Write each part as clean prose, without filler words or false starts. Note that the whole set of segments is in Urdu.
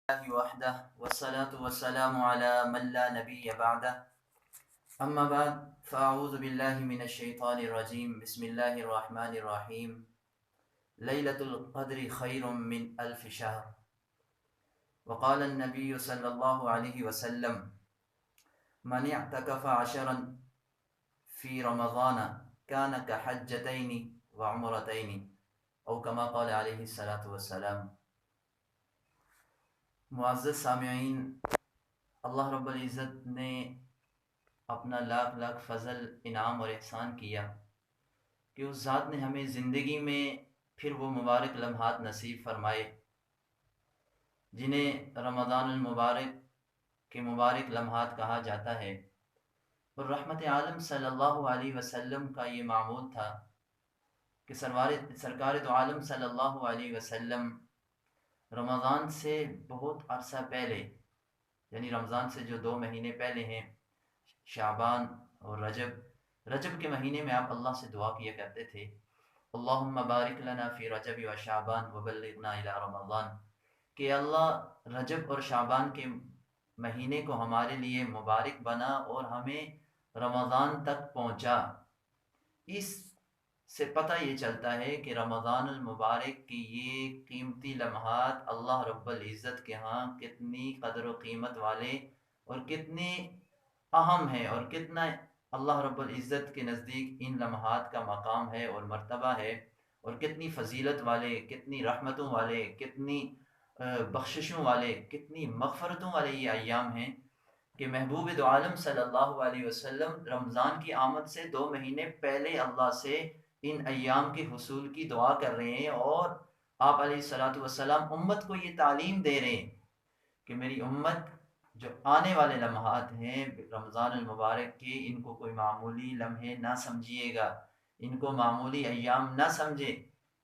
الله وحده والصلاة والسلام على من لا نبي بعده أما بعد فأعوذ بالله من الشيطان الرجيم بسم الله الرحمن الرحيم ليلة القدر خير من ألف شهر وقال النبي صلى الله عليه وسلم من اعتكف عشرا في رمضان كان كحجتين وعمرتين أو كما قال عليه الصلاة والسلام۔ معزز سامعین، اللہ رب العزت نے اپنا لاکھ لاکھ فضل، انعام اور احسان کیا کہ اس ذات نے ہمیں زندگی میں پھر وہ مبارک لمحات نصیب فرمائے جنہیں رمضان المبارک کے مبارک لمحات کہا جاتا ہے۔ اور رحمت عالم صلی اللہ علیہ وسلم کا یہ معمول تھا کہ سرکار دو عالم صلی اللہ علیہ وسلم رمضان سے بہت عرصہ پہلے، یعنی رمضان سے جو 2 مہینے پہلے ہیں، شعبان اور رجب کے مہینے میں آپ اللہ سے دعا کیا کرتے تھے، اللہم بارک لنا فی رجب و شعبان وبلغنا الی رمضان، کہ اللہ رجب اور شعبان کے مہینے کو ہمارے لیے مبارک بنا اور ہمیں رمضان تک پہنچا۔ اس سے پتہ یہ چلتا ہے کہ رمضان المبارک کی یہ قیمتی لمحات اللہ رب العزت کے ہاں کتنی قدر و قیمت والے اور کتنے اہم ہیں، اور کتنا اللہ رب العزت کے نزدیک ان لمحات کا مقام ہے اور مرتبہ ہے، اور کتنی فضیلت والے، کتنی رحمتوں والے، کتنی بخششوں والے، کتنی مغفرتوں والے یہ ایام ہیں کہ محبوب دو عالم صلی اللہ علیہ وسلم رمضان کی آمد سے 2 مہینے پہلے اللہ سے ان ایام کے حصول کی دعا کر رہے ہیں، اور آپ علیہ الصلاۃ والسلام امت کو یہ تعلیم دے رہے ہیں کہ میری امت جو آنے والے لمحات ہیں رمضان المبارک کے، ان کو کوئی معمولی لمحے نہ سمجھیے گا، ان کو معمولی ایام نہ سمجھے۔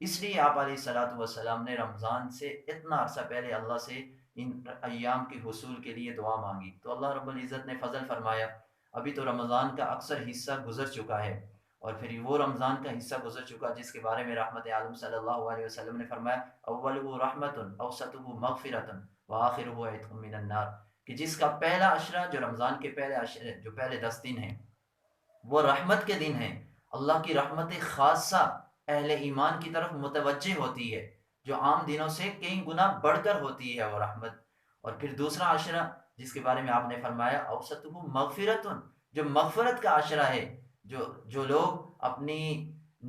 اس لیے آپ علیہ الصلاۃ والسلام نے رمضان سے اتنا عرصہ پہلے اللہ سے ان ایام کے حصول کے لیے دعا مانگی۔ تو اللہ رب العزت نے فضل فرمایا، ابھی تو رمضان کا اکثر حصہ گزر چکا ہے، اور پھر وہ رمضان کا حصہ گزر چکا جس کے بارے میں رحمت عالم صلی اللہ علیہ وسلم نے فرمایا اولہ رحمت اوسطہ مغفرۃ وآخرہ عتق من النار، کہ جس کا پہلا عشرہ جو رمضان کے پہلے 10 دن ہیں وہ رحمت کے دن ہیں، اللہ کی رحمت خاصہ اہل ایمان کی طرف متوجہ ہوتی ہے، جو عام دنوں سے کئی گنا بڑھ کر ہوتی ہے وہ رحمت۔ اور پھر دوسرا عشرہ جس کے بارے میں آپ نے فرمایا اوسطہ مغفرۃ، جو مغفرت کا عشرہ ہے، جو لوگ اپنی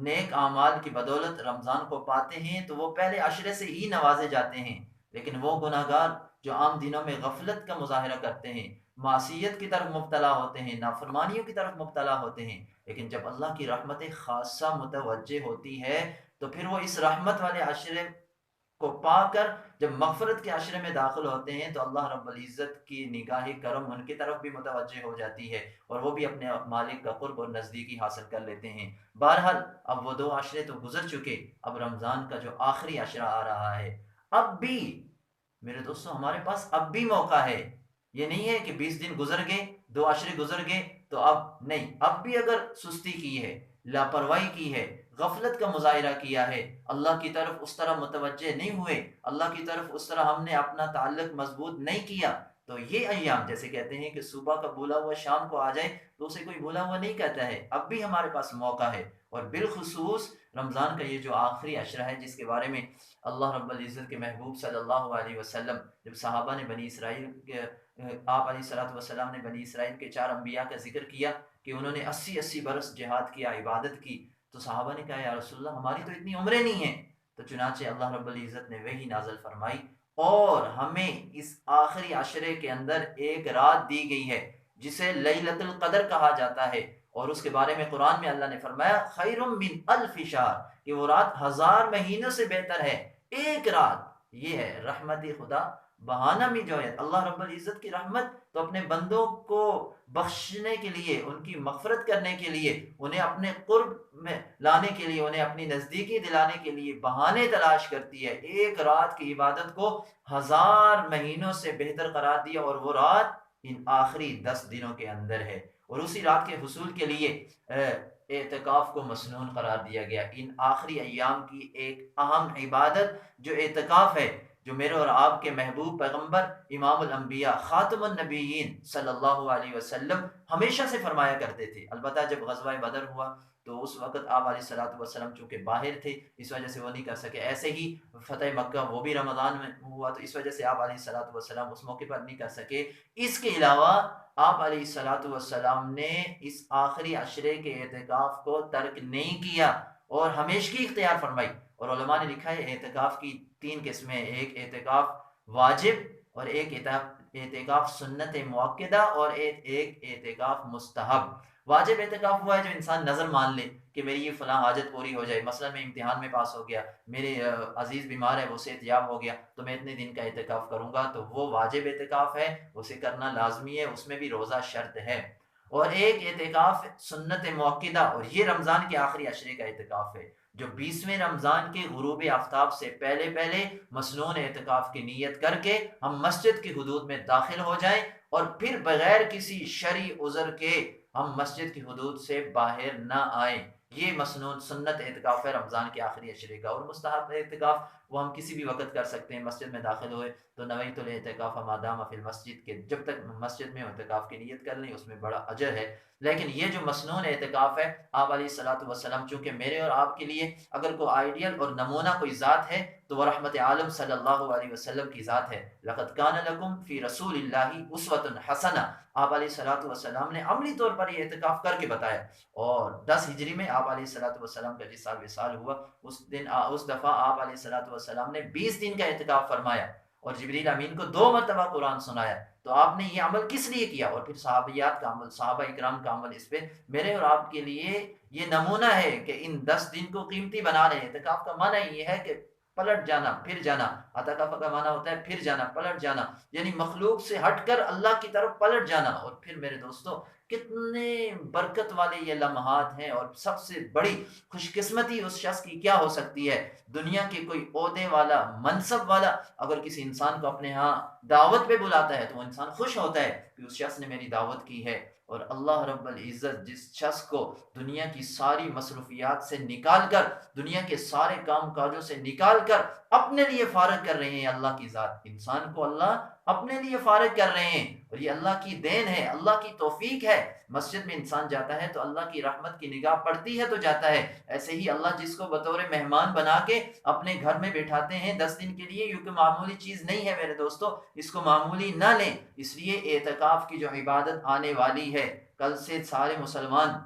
نیک اعمال کی بدولت رمضان کو پاتے ہیں تو وہ پہلے عشرے سے ہی نوازے جاتے ہیں، لیکن وہ گناہگار جو عام دنوں میں غفلت کا مظاہرہ کرتے ہیں، معصیت کی طرف مبتلا ہوتے ہیں، نافرمانیوں کی طرف مبتلا ہوتے ہیں، لیکن جب اللہ کی رحمت خاصہ متوجہ ہوتی ہے تو پھر وہ اس رحمت والے عشرے کو پا کر جب مغفرت کے عشرے میں داخل ہوتے ہیں تو اللہ رب العزت کی نگاہ کرم ان کی طرف بھی متوجہ ہو جاتی ہے، اور وہ بھی اپنے مالک کا قرب اور نزدیکی حاصل کر لیتے ہیں۔ بہرحال اب وہ 2 عشرے تو گزر چکے، اب رمضان کا جو آخری عشرہ آ رہا ہے، اب بھی میرے دوستو ہمارے پاس اب بھی موقع ہے۔ یہ نہیں ہے کہ 20 دن گزر گئے، 2 عشرے گزر گئے تو اب نہیں، اب بھی اگر سستی کی ہے، لاپرواہی کی ہے، غفلت کا مظاہرہ کیا ہے، اللہ کی طرف اس طرح متوجہ نہیں ہوئے، اللہ کی طرف اس طرح ہم نے اپنا تعلق مضبوط نہیں کیا، تو یہ ایام جیسے کہتے ہیں کہ صبح کا بھولا ہوا شام کو آ جائے تو اسے کوئی بھولا ہوا نہیں کہتا ہے، اب بھی ہمارے پاس موقع ہے۔ اور بالخصوص رمضان کا یہ جو آخری عشرہ ہے جس کے بارے میں اللہ رب العزت کے محبوب صلی اللہ علیہ وسلم جب صحابہ نے بنی اسرائیل کے آپ علیہ الصلوۃ والسلام نے بنی اسرائیل کے 4 انبیاء کا ذکر کیا کہ انہوں نے 80 برس جہاد کیا، عبادت کی، تو صحابہ نے کہا یا رسول اللہ ہماری تو اتنی عمریں نہیں ہیں، تو چنانچہ اللہ رب العزت نے وحی نازل فرمائی اور ہمیں اس آخری عشرے کے اندر ایک رات دی گئی ہے جسے لیلۃ القدر کہا جاتا ہے، اور اس کے بارے میں قرآن میں اللہ نے فرمایا خیر من الف شہر، کہ وہ رات 1000 مہینوں سے بہتر ہے، ایک رات۔ یہ ہے رحمت خدا بہانہ میں جو ہے اللہ رب العزت کی رحمت، تو اپنے بندوں کو بخشنے کے لیے، ان کی مغفرت کرنے کے لیے، انہیں اپنے قرب میں لانے کے لیے، انہیں اپنی نزدیکی دلانے کے لیے بہانے تلاش کرتی ہے۔ ایک رات کی عبادت کو 1000 مہینوں سے بہتر قرار دیا، اور وہ رات ان آخری 10 دنوں کے اندر ہے، اور اسی رات کے حصول کے لیے اعتکاف کو مسنون قرار دیا گیا۔ ان آخری ایام کی ایک اہم عبادت جو اعتکاف ہے، جو میرے اور آپ کے محبوب پیغمبر امام الانبیاء خاتم النبیین صلی اللہ علیہ وسلم ہمیشہ سے فرمایا کرتے تھے۔ البتہ جب غزوہ بدر ہوا تو اس وقت آپ علیہ الصلوۃ والسلام چونکہ باہر تھے، اس وجہ سے وہ نہیں کر سکے۔ ایسے ہی فتح مکہ وہ بھی رمضان میں ہوا، تو اس وجہ سے آپ علیہ الصلوۃ والسلام اس موقع پر نہیں کر سکے۔ اس کے علاوہ آپ علیہ الصلوۃ والسلام نے اس آخری عشرے کے اعتکاف کو ترک نہیں کیا اور ہمیشگی اختیار فرمائی۔ اور علماء نے لکھا ہے اعتکاف کی 3 قسمیں، ایک اعتکاف واجب اور ایک اعتکاف سنت مؤکدہ اور ایک اعتکاف مستحب۔ واجب اعتکاف ہوا ہے جو انسان نظر مان لے کہ میری یہ فلاں حاجت پوری ہو جائے، مثلا میں امتحان میں پاس ہو گیا، میرے عزیز بیمار ہے وہ صحتیاب ہو گیا تو میں اتنے دن کا اعتکاف کروں گا، تو وہ واجب اعتکاف ہے، اسے کرنا لازمی ہے، اس میں بھی روزہ شرط ہے۔ اور ایک اعتکاف سنت مؤکدہ، اور یہ رمضان کے آخری عشرے کا اعتکاف ہے، جو 20ویں رمضان کے غروب آفتاب سے پہلے پہلے مسنون اعتکاف کی نیت کر کے ہم مسجد کی حدود میں داخل ہو جائیں اور پھر بغیر کسی شرعی عذر کے ہم مسجد کی حدود سے باہر نہ آئیں۔ یہ مسنون سنت اعتکاف ہے رمضان کے آخری عشرے کا۔ اور مستحب اعتکاف وہ ہم کسی بھی وقت کر سکتے ہیں۔ مسجد میں داخل ہوئے تو نویت الاعتکاف ما دام فی المسجد کے جب تک مسجد میں اعتکاف کی نیت کر لیں اس میں بڑا اجر ہے۔ لیکن یہ جو مسنون اعتکاف ہے، آپ علیہ الصلوۃ والسلام چونکہ میرے اور آپ کے لیے اگر کوئی آئیڈیل اور نمونہ کوئی ذات ہے تو وہ رحمت عالم صلی اللہ علیہ وسلم کی ذات ہے۔ لقد کان لکم فی رسول اللہ اسوۃ حسنہ، آپ علیہ الصلوۃ والسلام نے عملی طور پر یہ اعتکاف کر کے بتایا۔ اور 10 ہجری میں آپ علیہ الصلوۃ والسلام کا جس سال وصال ہوا اس دفعہ آپ علیہ الصلوۃ والسلام نے 20 دن کا اعتکاف فرمایا اور جبریل امین کو 2 مرتبہ قرآن سنایا۔ تو آپ نے یہ عمل کس لیے کیا؟ اور پھر صحابیات کا عمل، صحابہ اکرام کا عمل، اس پہ میرے اور آپ کے لیے یہ نمونہ ہے کہ ان 10 دن کو قیمتی بنا رہے ہیں۔ اعتکاف کا معنی یہ ہے کہ پلٹ جانا پھر جانا، اعتکاف کا معنی ہوتا ہے پھر جانا پلٹ جانا، یعنی مخلوق سے ہٹ کر اللہ کی طرف پلٹ جانا۔ اور پھر میرے دوستو کتنے برکت والے یہ لمحات ہیں، اور سب سے بڑی خوش قسمتی اس شخص کی کیا ہو سکتی ہے؟ دنیا کے کوئی عہدے والا، منصب والا اگر کسی انسان کو اپنے ہاں دعوت پہ بلاتا ہے تو وہ انسان خوش ہوتا ہے کہ اس شخص نے میری دعوت کی ہے۔ اور اللہ رب العزت جس شخص کو دنیا کی ساری مصروفیات سے نکال کر، دنیا کے سارے کام کاجوں سے نکال کر اپنے لیے فارغ کر رہے ہیں، اللہ کی ذات، انسان کو اللہ اپنے لیے فارغ کر رہے ہیں، اور یہ اللہ کی دین ہے، اللہ کی توفیق ہے۔ مسجد میں انسان جاتا ہے تو اللہ کی رحمت کی نگاہ پڑتی ہے تو جاتا ہے، ایسے ہی اللہ جس کو بطور مہمان بنا کے اپنے گھر میں بیٹھاتے ہیں 10 دن کے لیے، یہ کوئی معمولی چیز نہیں ہے میرے دوستو، اس کو معمولی نہ لیں۔ اس لیے اعتکاف کی جو عبادت آنے والی ہے، کل سے سارے مسلمان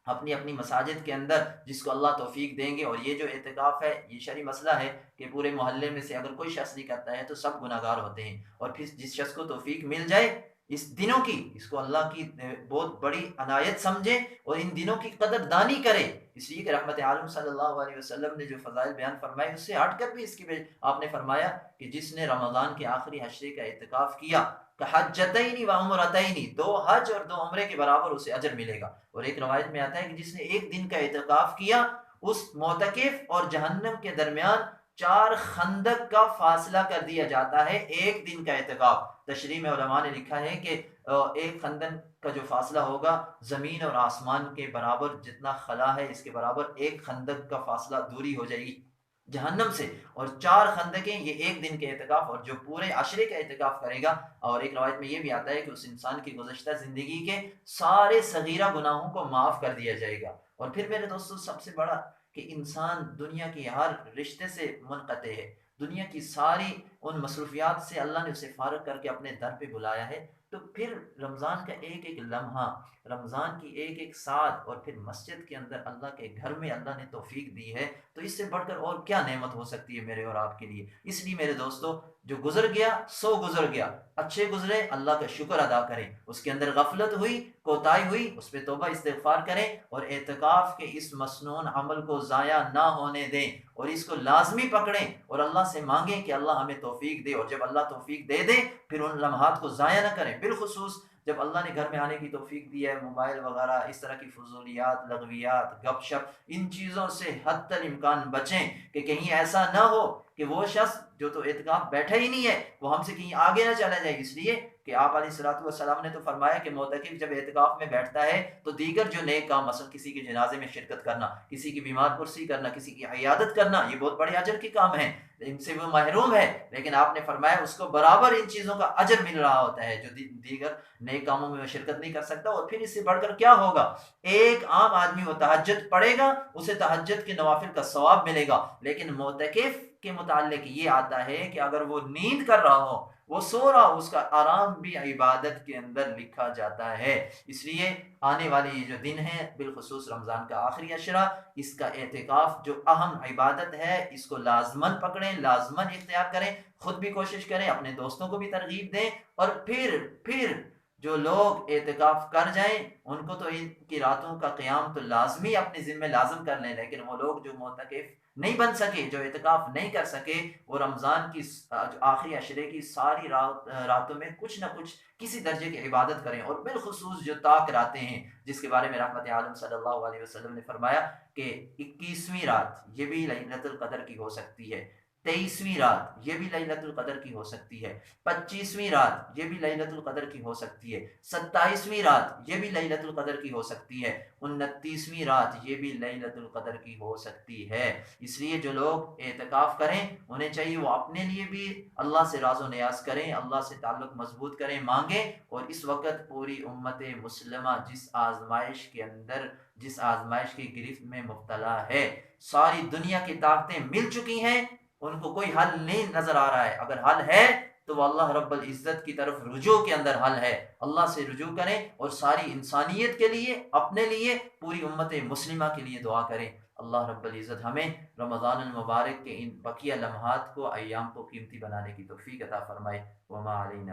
اپنی اپنی مساجد کے اندر جس کو اللہ توفیق دیں گے، اور یہ جو اعتکاف ہے یہ شرعی مسئلہ ہے کہ پورے محلے میں سے اگر کوئی شخص نہیں کرتا ہے تو سب گناہ گار ہوتے ہیں، اور پھر جس شخص کو توفیق مل جائے اس دنوں کی، اس کو اللہ کی بہت بڑی عنایت سمجھے اور ان دنوں کی قدر دانی کرے، اس لیے کہ رحمت عالم صلی اللہ علیہ وسلم نے جو فضائل بیان فرمائے اس سے ہٹ کر بھی اس کی آپ نے فرمایا کہ جس نے رمضان کے آخری عشرے کا اعتکاف کیا حجتین و عمرتین، 2 حج اور 2 عمرے کے برابر اسے اجر ملے گا۔ اور ایک روایت میں آتا ہے کہ جس نے 1 دن کا اعتکاف کیا اس معتکف اور جہنم کے درمیان 4 خندق کا فاصلہ کر دیا جاتا ہے 1 دن کا اعتکاف۔ تشریح میں علماء نے لکھا ہے کہ ایک خندق کا جو فاصلہ ہوگا زمین اور آسمان کے برابر جتنا خلا ہے اس کے برابر 1 خندق کا فاصلہ دوری ہو جائے گی جہنم سے، اور 4 خندقیں یہ 1 دن کے اعتکاف، اور جو پورے عشرے کا اعتکاف کرے گا۔ اور ایک روایت میں یہ بھی آتا ہے کہ اس انسان کی گزشتہ زندگی کے سارے صغیرہ گناہوں کو معاف کر دیا جائے گا۔ اور پھر میرے دوستو سب سے بڑا کہ انسان دنیا کی ہر رشتے سے منقطع ہے، دنیا کی ساری ان مصروفیات سے اللہ نے اسے فارغ کر کے اپنے در پہ بلایا ہے، تو پھر رمضان کا ایک ایک لمحہ، رمضان کی ایک ایک ساتھ، اور پھر مسجد کے اندر اللہ کے گھر میں اللہ نے توفیق دی ہے، تو اس سے بڑھ کر اور کیا نعمت ہو سکتی ہے میرے اور آپ کے لیے؟ اس لیے میرے دوستو جو گزر گیا سو گزر گیا، اچھے گزرے اللہ کا شکر ادا کریں، اس کے اندر غفلت ہوئی، کوتاہی ہوئی، اس پہ توبہ استغفار کریں، اور اعتکاف کے اس مسنون عمل کو ضائع نہ ہونے دیں، اور اس کو لازمی پکڑیں اور اللہ سے مانگیں کہ اللہ ہمیں توفیق دے، اور جب اللہ توفیق دے دے پھر ان لمحات کو ضائع نہ کریں، بالخصوص جب اللہ نے گھر میں آنے کی توفیق دی ہے، موبائل وغیرہ اس طرح کی فضولیات، لغویات، گپ شپ، ان چیزوں سے حتی الامکان بچیں کہ کہیں ایسا نہ ہو کہ وہ شخص جو تو اعتکاف بیٹھا ہی نہیں ہے وہ ہم سے کہیں آگے نہ چلا جائے۔ اس لیے کہ آپ علیہ الصلوۃ والسلام نے تو فرمایا کہ معتکف جب اعتکاف میں بیٹھتا ہے تو دیگر جو نیک کام، مثلا کسی کے جنازے میں شرکت کرنا، کسی کی بیمار پرسی کرنا، کسی کی عیادت کرنا، یہ بہت بڑے اجر کے کام ہیں، ان سے وہ محروم ہے، لیکن آپ نے فرمایا اس کو برابر ان چیزوں کا اجر مل رہا ہوتا ہے جو دیگر نیک کاموں میں وہ شرکت نہیں کر سکتا۔ اور پھر اس سے بڑھ کر کیا ہوگا، ایک عام آدمی وہ تہجد پڑھے گا، اسے تہجد کے نوافل کا ثواب ملے گا، لیکن معتکف کے متعلق یہ آتا ہے کہ اگر وہ نیند کر رہا ہو، وہ سو رہا ہو، اس کا آرام بھی عبادت کے اندر لکھا جاتا ہے۔ اس لیے آنے والے یہ جو دن ہیں، بالخصوص رمضان کا آخری عشرہ، اس کا اعتکاف جو اہم عبادت ہے، اس کو لازماً پکڑیں، لازماً اختیار کریں، خود بھی کوشش کریں، اپنے دوستوں کو بھی ترغیب دیں، اور پھر جو لوگ اعتکاف کر جائیں ان کو تو ان کی راتوں کا قیام تو لازمی اپنے ذمہ لازم کر لیں، لیکن وہ لوگ جو معتکف نہیں بن سکے، جو اعتکاف نہیں کر سکے، وہ رمضان کی جو آخری عشرے کی ساری راتوں میں کچھ نہ کچھ کسی درجے کی عبادت کریں، اور بالخصوص جو طاق راتیں ہیں جس کے بارے میں رحمت عالم صلی اللہ علیہ وسلم نے فرمایا کہ 21ویں رات یہ بھی لیلۃ القدر کی ہو سکتی ہے، 23ویں رات یہ بھی لیلۃ القدر کی ہو سکتی ہے، 25ویں رات یہ بھی لیلۃ القدر کی ہو سکتی ہے، 27ویں رات یہ بھی لیلۃ القدر کی ہو سکتی ہے، 29ویں رات یہ بھی لیلۃ القدر کی ہو سکتی ہے۔ اس لیے جو لوگ اعتکاف کریں انہیں چاہیے وہ اپنے لیے بھی اللہ سے راز و نیاز کریں، اللہ سے تعلق مضبوط کریں، مانگیں، اور اس وقت پوری امت مسلمہ جس آزمائش کی گرفت میں مبتلا ہے، ساری دنیا کی طاقتیں مل چکی ہیں، ان کو کوئی حل نہیں نظر آ رہا ہے، اگر حل ہے تو وہ اللہ رب العزت کی طرف رجوع کے اندر حل ہے، اللہ سے رجوع کریں اور ساری انسانیت کے لیے، اپنے لیے، پوری امت مسلمہ کے لیے دعا کریں۔ اللہ رب العزت ہمیں رمضان المبارک کے ان بقیہ لمحات کو، ایام کو قیمتی بنانے کی توفیق عطا فرمائے۔ وما علینا